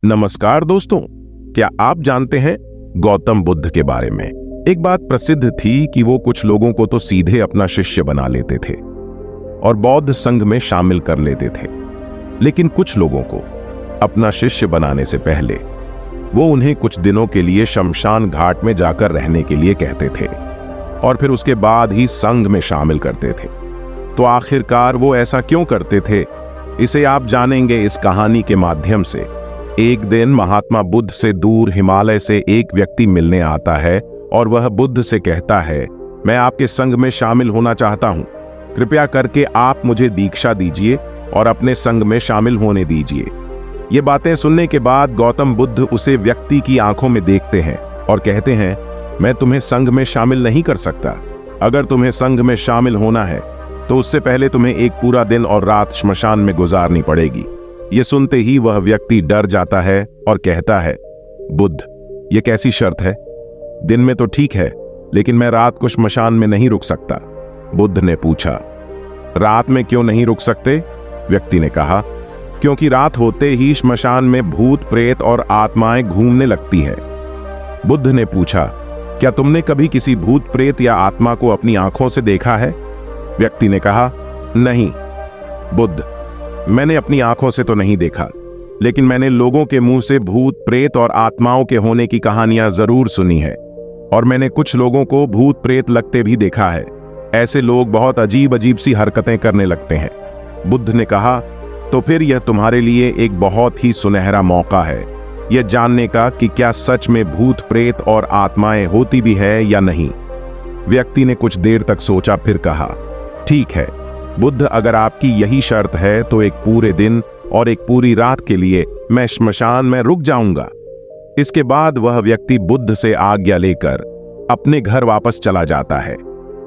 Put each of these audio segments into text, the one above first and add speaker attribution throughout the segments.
Speaker 1: नमस्कार दोस्तों, क्या आप जानते हैं गौतम बुद्ध के बारे में? एक बात प्रसिद्ध थी कि वो कुछ लोगों को तो सीधे अपना शिष्य बना लेते थे और बौद्ध संघ में शामिल कर लेते थे, लेकिन कुछ लोगों को अपना शिष्य बनाने से पहले वो उन्हें कुछ दिनों के लिए शमशान घाट में जाकर रहने के लिए कहते थे और फिर उसके बाद ही संघ में शामिल करते थे। तो आखिरकार वो ऐसा क्यों करते थे, इसे आप जानेंगे इस कहानी के माध्यम से। एक दिन महात्मा बुद्ध से दूर हिमालय से एक व्यक्ति मिलने आता है और वह बुद्ध से कहता है, मैं आपके संघ में शामिल होना चाहता हूं, कृपया करके आप मुझे दीक्षा दीजिए और अपने संघ में शामिल होने दीजिए। ये बातें सुनने के बाद गौतम बुद्ध उसे व्यक्ति की आंखों में देखते हैं और कहते हैं, मैं तुम्हें संघ में शामिल नहीं कर सकता। अगर तुम्हें संघ में शामिल होना है तो उससे पहले तुम्हें एक पूरा दिन और रात श्मशान में गुजारनी पड़ेगी। ये सुनते ही वह व्यक्ति डर जाता है और कहता है, बुद्ध, ये कैसी शर्त है? दिन में तो ठीक है, लेकिन मैं रात को श्मशान में नहीं रुक सकता। बुद्ध ने पूछा, रात में क्यों नहीं रुक सकते? व्यक्ति ने कहा, क्योंकि रात होते ही श्मशान में भूत प्रेत और आत्माएं घूमने लगती है। बुद्ध ने पूछा, क्या तुमने कभी किसी भूत प्रेत या आत्मा को अपनी आंखों से देखा है? व्यक्ति ने कहा, नहीं बुद्ध, मैंने अपनी आंखों से तो नहीं देखा, लेकिन मैंने लोगों के मुंह से भूत प्रेत और आत्माओं के होने की कहानियां जरूर सुनी है और मैंने कुछ लोगों को भूत प्रेत लगते भी देखा है। ऐसे लोग बहुत अजीब अजीब सी हरकतें करने लगते हैं। बुद्ध ने कहा, तो फिर यह तुम्हारे लिए एक बहुत ही सुनहरा मौका है, यह जानने का कि क्या सच में भूत प्रेत और आत्माएं होती भी है या नहीं। व्यक्ति ने कुछ देर तक सोचा, फिर कहा, ठीक है बुद्ध, अगर आपकी यही शर्त है तो एक पूरे दिन और एक पूरी रात के लिए मैं श्मशान में रुक जाऊंगा। इसके बाद वह व्यक्ति बुद्ध से आज्ञा लेकर अपने घर वापस चला जाता है।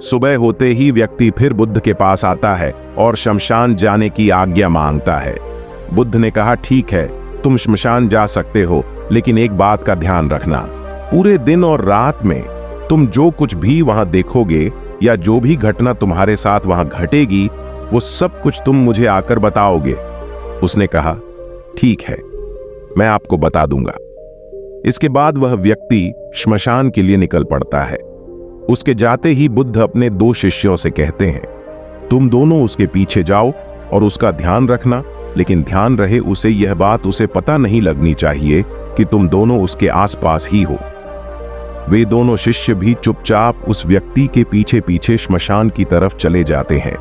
Speaker 1: सुबह होते ही व्यक्ति फिर बुद्ध के पास आता है और श्मशान जाने की आज्ञा मांगता है। बुद्ध ने कहा, ठीक है, तुम श्मशान जा सकते हो, लेकिन एक बात का ध्यान रखना, पूरे दिन और रात में तुम जो कुछ भी वहां देखोगे या जो भी घटना तुम्हारे साथ वहां घटेगी, वो सब कुछ तुम मुझे आकर बताओगे। उसने कहा, ठीक है, मैं आपको बता दूंगा। इसके बाद वह व्यक्ति श्मशान के लिए निकल पड़ता है। उसके जाते ही बुद्ध अपने दो शिष्यों से कहते हैं, तुम दोनों उसके पीछे जाओ और उसका ध्यान रखना, लेकिन ध्यान रहे उसे यह बात उसे पता नहीं लगनी चाहिए कि तुम दोनों उसके आसपास ही हो। वे दोनों शिष्य भी चुपचाप उस व्यक्ति के पीछे पीछे श्मशान की तरफ चले जाते हैं।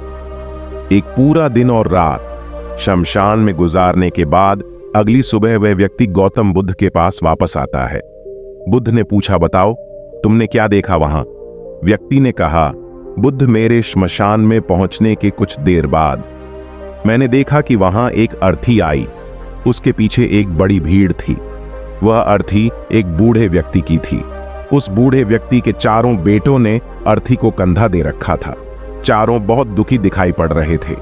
Speaker 1: एक पूरा दिन और रात शमशान में गुजारने के बाद अगली सुबह वह व्यक्ति गौतम बुद्ध के पास वापस आता है। बुद्ध ने पूछा, बताओ तुमने क्या देखा वहां? व्यक्ति ने कहा, बुद्ध, मेरे श्मशान में पहुंचने के कुछ देर बाद मैंने देखा कि वहां एक अर्थी आई। उसके पीछे एक बड़ी भीड़ थी। वह अर्थी एक बूढ़े व्यक्ति की थी। उस बूढ़े व्यक्ति के चारों बेटों ने अर्थी को कंधा दे रखा था। चारों बहुत दुखी दिखाई पड़ रहे थे।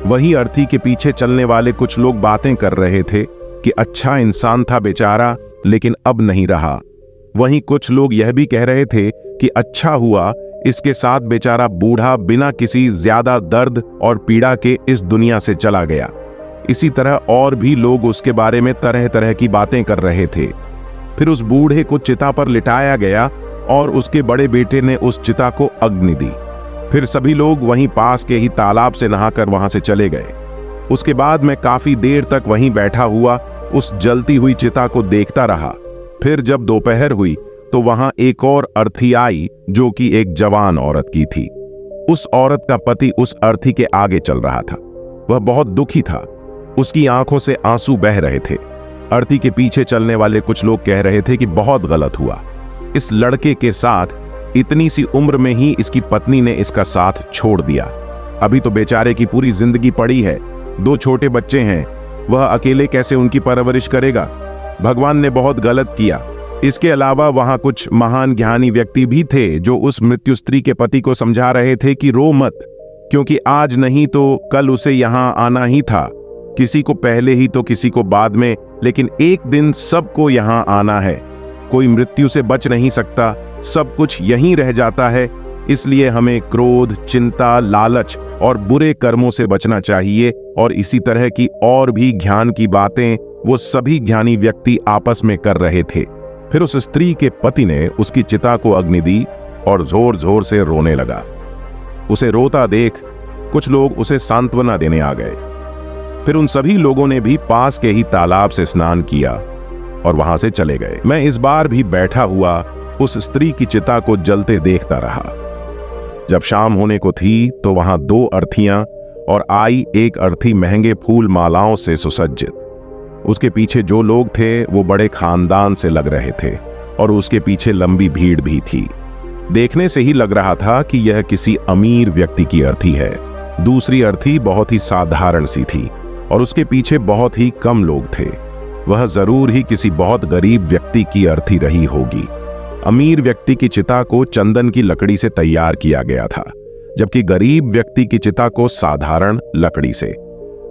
Speaker 1: वही अर्थी के पीछे चलने वाले कुछ लोग बातें कर रहे थे कि अच्छा इंसान था बेचारा, लेकिन अब नहीं रहा। वहीं कुछ लोग यह भी कह रहे थे कि अच्छा हुआ इसके साथ बेचारा बूढ़ा बिना किसी ज्यादा दर्द और पीड़ा के इस दुनिया से चला गया। इसी तरह और भी लोग उसके बारे में तरह तरह की बातें कर रहे थे। फिर उस बूढ़े को चिता पर लिटाया गया और उसके बड़े बेटे ने उस चिता को अग्नि दी। फिर सभी लोग वहीं पास के ही तालाब से नहाकर वहां से चले गए। उसके बाद मैं काफी देर तक वहीं बैठा हुआ उस जलती हुई चिता को देखता रहा। फिर जब दोपहर हुई तो वहां एक और अर्थी आई, जो कि एक जवान औरत की थी। उस औरत का पति उस अर्थी के आगे चल रहा था। वह बहुत दुखी था, उसकी आंखों से आंसू बह रहे थे। अर्थी के पीछे चलने वाले कुछ लोग कह रहे थे कि बहुत गलत हुआ, इस लड़के के साथ इतनी सी उम्र में ही इसकी पत्नी ने इसका साथ छोड़ दिया। अभी तो बेचारे की पूरी जिंदगी पड़ी है, 2 छोटे बच्चे हैं, वह अकेले कैसे उनकी परवरिश करेगा? भगवान ने बहुत गलत किया। इसके अलावा वहां कुछ महान ज्ञानी व्यक्ति भी थे जो उस मृत्यु स्त्री के पति को समझा रहे थे कि रो मत, क्योंकि आज नहीं तो कल उसे यहां आना ही था। किसी को पहले ही तो किसी को बाद में, लेकिन एक दिन सबको यहां आना है। कोई मृत्यु से बच नहीं सकता, सब कुछ यहीं रह जाता है। इसलिए हमें क्रोध, चिंता, लालच और बुरे कर्मों से बचना चाहिए और इसी तरह की और भी ज्ञान की बातें वो सभी ज्ञानी व्यक्ति आपस में कर रहे थे। फिर उस स्त्री के पति ने उसकी चिता को अग्नि दी और जोर जोर से रोने लगा। उसे रोता देख कुछ लोग उसे सांत्वना देने आ गए। फिर उन सभी लोगों ने भी पास के ही तालाब से स्नान किया और वहां से चले गए। मैं इस बार भी बैठा हुआ उस स्त्री की चिता को जलते देखता रहा। जब शाम होने को थी तो वहां 2 अर्थियां और आई एक अर्थी महंगे फूल मालाओं से सुसज्जित। उसके पीछे जो लोग थे वो बड़े खानदान से लग रहे थे और उसके पीछे लंबी भीड़ भी थी। देखने से ही लग रहा था कि यह किसी अमीर व्यक्ति की अर्थी है। दूसरी अर्थी बहुत ही साधारण सी थी और उसके पीछे बहुत ही कम लोग थे। वह जरूर ही किसी बहुत गरीब व्यक्ति की अर्थी रही होगी। अमीर व्यक्ति की चिता को चंदन की लकड़ी से तैयार किया गया था, जबकि गरीब व्यक्ति की चिता को साधारण लकड़ी से।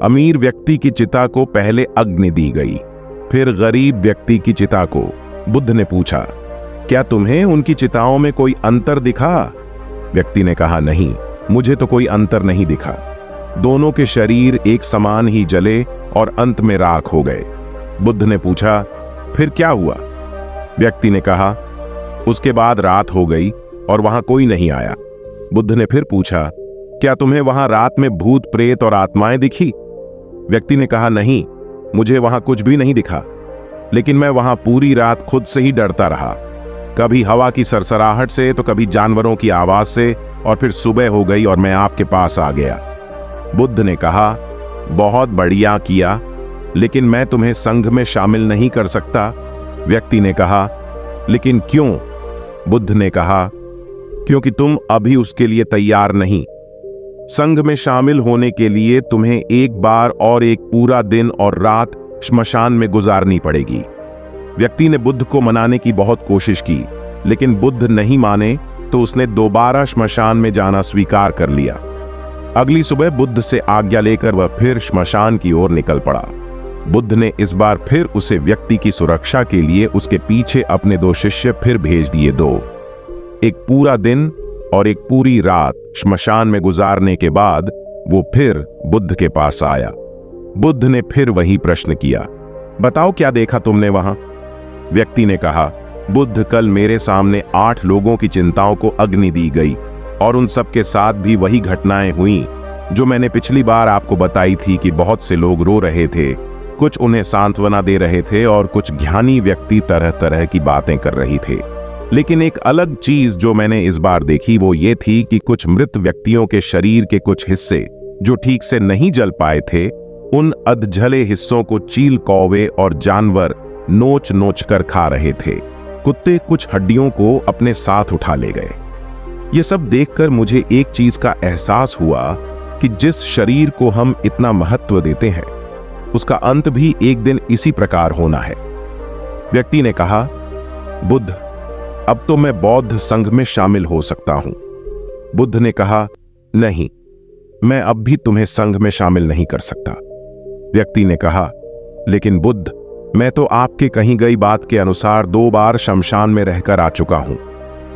Speaker 1: अमीर व्यक्ति की चिता को पहले अग्नि दी गई, फिर गरीब व्यक्ति की चिता को। बुद्ध ने पूछा, क्या तुम्हें उनकी चिताओं में कोई अंतर दिखा? व्यक्ति ने कहा, नहीं, मुझे तो कोई अंतर नहीं दिखा। दोनों के शरीर एक समान ही जले और अंत में राख हो गए। बुद्ध ने पूछा, फिर क्या हुआ? व्यक्ति ने कहा, उसके बाद रात हो गई और वहां कोई नहीं आया। बुद्ध ने फिर पूछा, क्या तुम्हें वहां रात में भूत प्रेत और आत्माएं दिखी? व्यक्ति ने कहा, नहीं, मुझे वहां कुछ भी नहीं दिखा, लेकिन मैं वहां पूरी रात खुद से ही डरता रहा, कभी हवा की सरसराहट से तो कभी जानवरों की आवाज से, और फिर सुबह हो गई और मैं आपके पास आ गया। बुद्ध ने कहा, बहुत बढ़िया किया, लेकिन मैं तुम्हें संघ में शामिल नहीं कर सकता। व्यक्ति ने कहा, लेकिन क्यों? बुद्ध ने कहा, क्योंकि तुम अभी उसके लिए तैयार नहीं। संघ में शामिल होने के लिए तुम्हें एक बार और एक पूरा दिन और रात श्मशान में गुजारनी पड़ेगी। व्यक्ति ने बुद्ध को मनाने की बहुत कोशिश की, लेकिन बुद्ध नहीं माने तो उसने दोबारा श्मशान में जाना स्वीकार कर लिया। अगली सुबह बुद्ध से आज्ञा लेकर वह फिर श्मशान की ओर निकल पड़ा। बुद्ध ने इस बार फिर उसे व्यक्ति की सुरक्षा के लिए उसके पीछे अपने 2 शिष्य फिर भेज दिए। 2 एक पूरा दिन और एक पूरी रात श्मशान में गुजारने के बाद वो फिर बुद्ध के पास आया। बुद्ध ने फिर वही प्रश्न किया, बताओ क्या देखा तुमने वहां? व्यक्ति ने कहा, बुद्ध, कल मेरे सामने 8 लोगों की चिंताओं को अग्नि दी गई और उन सब के साथ भी वही घटनाएं हुई जो मैंने पिछली बार आपको बताई थी कि बहुत से लोग रो रहे थे, कुछ उन्हें सांत्वना दे रहे थे और कुछ ज्ञानी व्यक्ति तरह तरह की बातें कर रही थे। लेकिन एक अलग चीज जो मैंने इस बार देखी वो ये थी कि कुछ मृत व्यक्तियों के शरीर के कुछ हिस्से जो ठीक से नहीं जल पाए थे, उन अधजले हिस्सों को चील, कौवे और जानवर नोच नोच कर खा रहे थे। कुत्ते कुछ हड्डियों को अपने साथ उठा ले गए। ये सब देखकर मुझे एक चीज का एहसास हुआ कि जिस शरीर को हम इतना महत्व देते हैं उसका अंत भी एक दिन इसी प्रकार होना है। व्यक्ति ने कहा, बुद्ध, अब तो मैं बौद्ध संघ में शामिल हो सकता हूं। बुद्ध ने कहा, नहीं, मैं अब भी तुम्हें संघ में शामिल नहीं कर सकता। व्यक्ति ने कहा, लेकिन बुद्ध, मैं तो आपके कही गई बात के अनुसार 2 बार शमशान में रहकर आ चुका हूं।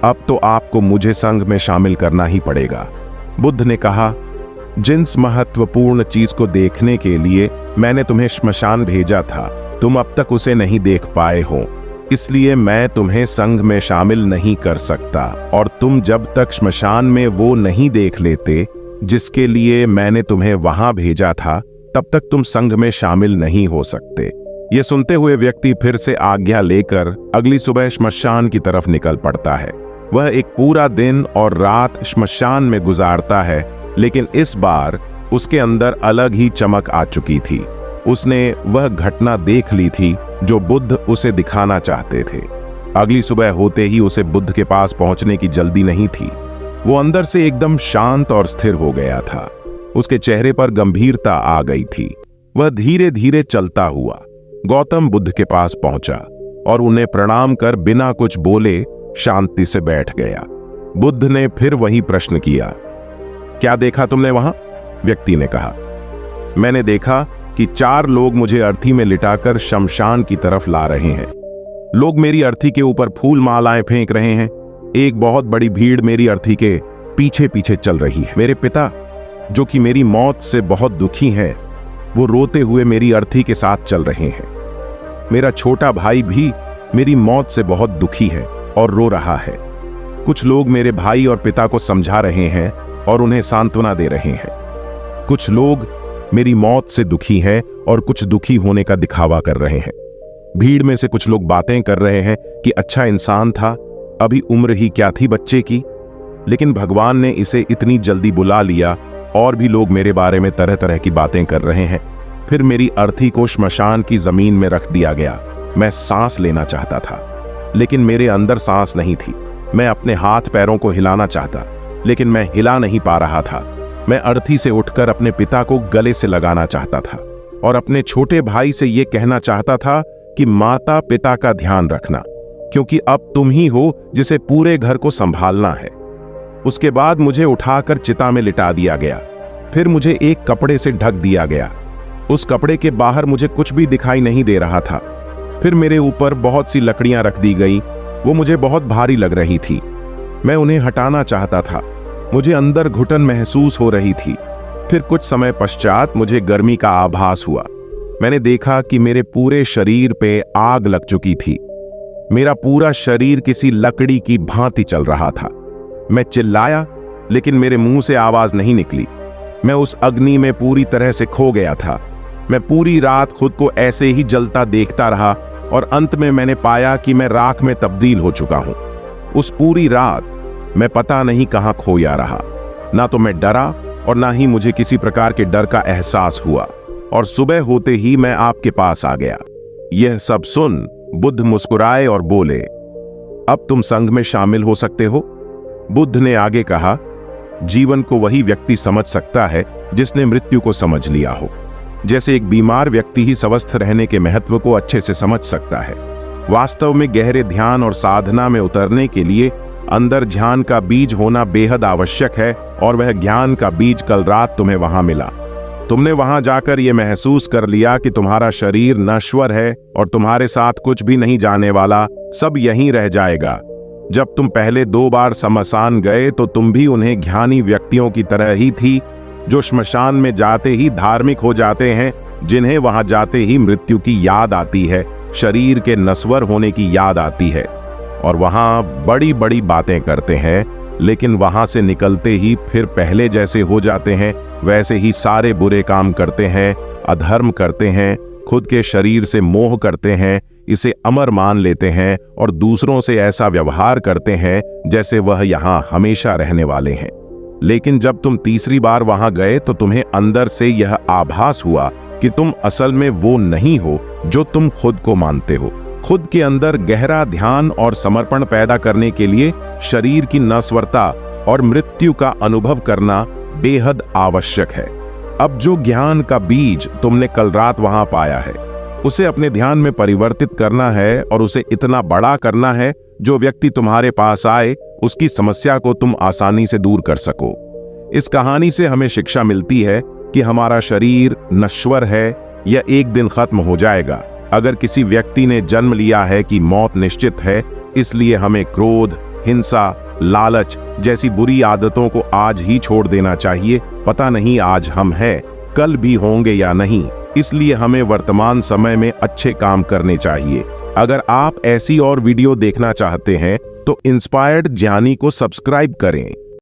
Speaker 1: अब तो आपको मुझे संघ में शामिल करना ही पड़ेगा। बुद्ध ने कहा, जिस महत्वपूर्ण चीज को देखने के लिए मैंने तुम्हें श्मशान भेजा था, तुम अब तक उसे नहीं देख पाए हो, इसलिए मैं तुम्हें संघ में शामिल नहीं कर सकता। और तुम जब तक श्मशान में वो नहीं देख लेते जिसके लिए मैंने तुम्हें वहां भेजा था, तब तक तुम संघ में शामिल नहीं हो सकते। ये सुनते हुए व्यक्ति फिर से आज्ञा लेकर अगली सुबह श्मशान की तरफ निकल पड़ता है। वह एक पूरा दिन और रात श्मशान में गुजारता है, लेकिन इस बार उसके अंदर अलग ही चमक आ चुकी थी। उसने वह घटना देख ली थी जो बुद्ध उसे दिखाना चाहते थे। अगली सुबह होते ही उसे बुद्ध के पास पहुंचने की जल्दी नहीं थी। वो अंदर से एकदम शांत और स्थिर हो गया था। उसके चेहरे पर गंभीरता आ गई थी। वह धीरे धीरे चलता हुआ गौतम बुद्ध के पास पहुंचा और उन्हें प्रणाम कर बिना कुछ बोले शांति से बैठ गया। बुद्ध ने फिर वही प्रश्न किया, क्या देखा तुमने वहां? व्यक्ति ने कहा, मैंने देखा कि 4 लोग मुझे अर्थी में लिटाकर शमशान की तरफ ला रहे हैं। लोग मेरी अर्थी के ऊपर फूल मालाएं फेंक रहे हैं। एक बहुत बड़ी भीड़ मेरी अर्थी के पीछे पीछे चल रही है। मेरे पिता, जो कि मेरी मौत से बहुत दुखी हैं, वो रोते हुए मेरी अर्थी के साथ चल रहे हैं। मेरा छोटा भाई भी मेरी मौत से बहुत दुखी है और रो रहा है। कुछ लोग मेरे भाई और पिता को समझा रहे हैं और उन्हें सांत्वना दे रहे हैं। कुछ लोग मेरी मौत से दुखी हैं और कुछ दुखी होने का दिखावा कर रहे हैं। भीड़ में से कुछ लोग बातें कर रहे हैं कि अच्छा इंसान था, अभी उम्र ही क्या थी बच्चे की, लेकिन भगवान ने इसे इतनी जल्दी बुला लिया। और भी लोग मेरे बारे में तरह तरह की बातें कर रहे हैं। फिर मेरी अर्थी को श्मशान की जमीन में रख दिया गया। मैं सांस लेना चाहता था, लेकिन मेरे अंदर सांस नहीं थी। मैं अपने हाथ पैरों को हिलाना चाहता, लेकिन मैं हिला नहीं पा रहा था। मैं अर्थी से उठकर अपने पिता को गले से लगाना चाहता था और अपने छोटे भाई से यह कहना चाहता था कि माता पिता का ध्यान रखना, क्योंकि अब तुम ही हो जिसे पूरे घर को संभालना है। उसके बाद मुझे उठाकर चिता में लिटा दिया गया। फिर मुझे एक कपड़े से ढक दिया गया। उस कपड़े के बाहर मुझे कुछ भी दिखाई नहीं दे रहा था। फिर मेरे ऊपर बहुत सी लकड़ियां रख दी गई। वो मुझे बहुत भारी लग रही थी। मैं उन्हें हटाना चाहता था। मुझे अंदर घुटन महसूस हो रही थी। फिर कुछ समय पश्चात मुझे गर्मी का आभास हुआ। मैंने देखा कि मेरे पूरे शरीर पे आग लग चुकी थी। मेरा पूरा शरीर किसी लकड़ी की भांति चल रहा था। मैं चिल्लाया, लेकिन मेरे मुंह से आवाज नहीं निकली। मैं उस अग्नि में पूरी तरह से खो गया था। मैं पूरी रात खुद को ऐसे ही जलता देखता रहा और अंत में मैंने पाया कि मैं राख में तब्दील हो चुका हूं। उस पूरी रात मैं पता नहीं कहां खोया रहा। ना तो मैं डरा और ना ही मुझे किसी प्रकार के डर का एहसास हुआ। और सुबह होते ही मैं आपके पास आ गया। यह सब सुन बुद्ध मुस्कुराए और बोले, अब तुम संघ में शामिल हो सकते हो। बुद्ध ने आगे कहा, जीवन को वही व्यक्ति समझ सकता है जिसने मृत्यु को समझ लिया हो। जैसे एक बीमार व्यक्ति ही स्वस्थ रहने के महत्व को अच्छे से समझ सकता है। वास्तव में गहरे ध्यान और साधना में उतरने के लिए अंदर ध्यान का बीज होना बेहद आवश्यक है, और वह ज्ञान का बीज कल रात तुम्हें वहां मिला। तुमने वहां जाकर यह महसूस कर लिया कि तुम्हारा शरीर नश्वर है और तुम्हारे साथ कुछ भी नहीं जाने वाला, सब यहीं रह जाएगा। जब तुम पहले 2 बार शमशान गए तो तुम भी उन्हें ज्ञानी व्यक्तियों की तरह ही थी, जो श्मशान में जाते ही धार्मिक हो जाते हैं, जिन्हें वहां जाते ही मृत्यु की याद आती है, शरीर के नश्वर होने की याद आती है, और वहां बड़ी बड़ी बातें करते हैं, लेकिन वहां से निकलते ही फिर पहले जैसे हो जाते हैं। वैसे ही सारे बुरे काम करते हैं, अधर्म करते हैं, खुद के शरीर से मोह करते हैं, इसे अमर मान लेते हैं और दूसरों से ऐसा व्यवहार करते हैं जैसे वह यहाँ हमेशा रहने वाले हैं। लेकिन जब तुम तीसरी बार वहां गए तो तुम्हें अंदर से यह आभास हुआ कि तुम असल में वो नहीं हो जो तुम खुद को मानते हो। खुद के अंदर गहरा ध्यान और समर्पण पैदा करने के लिए शरीर की नश्वरता और मृत्यु का अनुभव करना बेहद आवश्यक है। अब जो ज्ञान का बीज तुमने कल रात वहां पाया है, उसे अपने ध्यान में परिवर्तित करना है और उसे इतना बड़ा करना है जो व्यक्ति तुम्हारे पास आए उसकी समस्या को तुम आसानी से दूर कर सको। इस कहानी से हमें शिक्षा मिलती है कि हमारा शरीर नश्वर है, यह एक दिन खत्म हो जाएगा। अगर किसी व्यक्ति ने जन्म लिया है कि मौत निश्चित है, इसलिए हमें क्रोध, हिंसा, लालच जैसी बुरी आदतों को आज ही छोड़ देना चाहिए। पता नहीं आज हम हैं, कल भी होंगे या नहीं, इसलिए हमें वर्तमान समय में अच्छे काम करने चाहिए। अगर आप ऐसी और वीडियो देखना चाहते हैं तो इंस्पायर्ड ज्ञानी को सब्सक्राइब करें।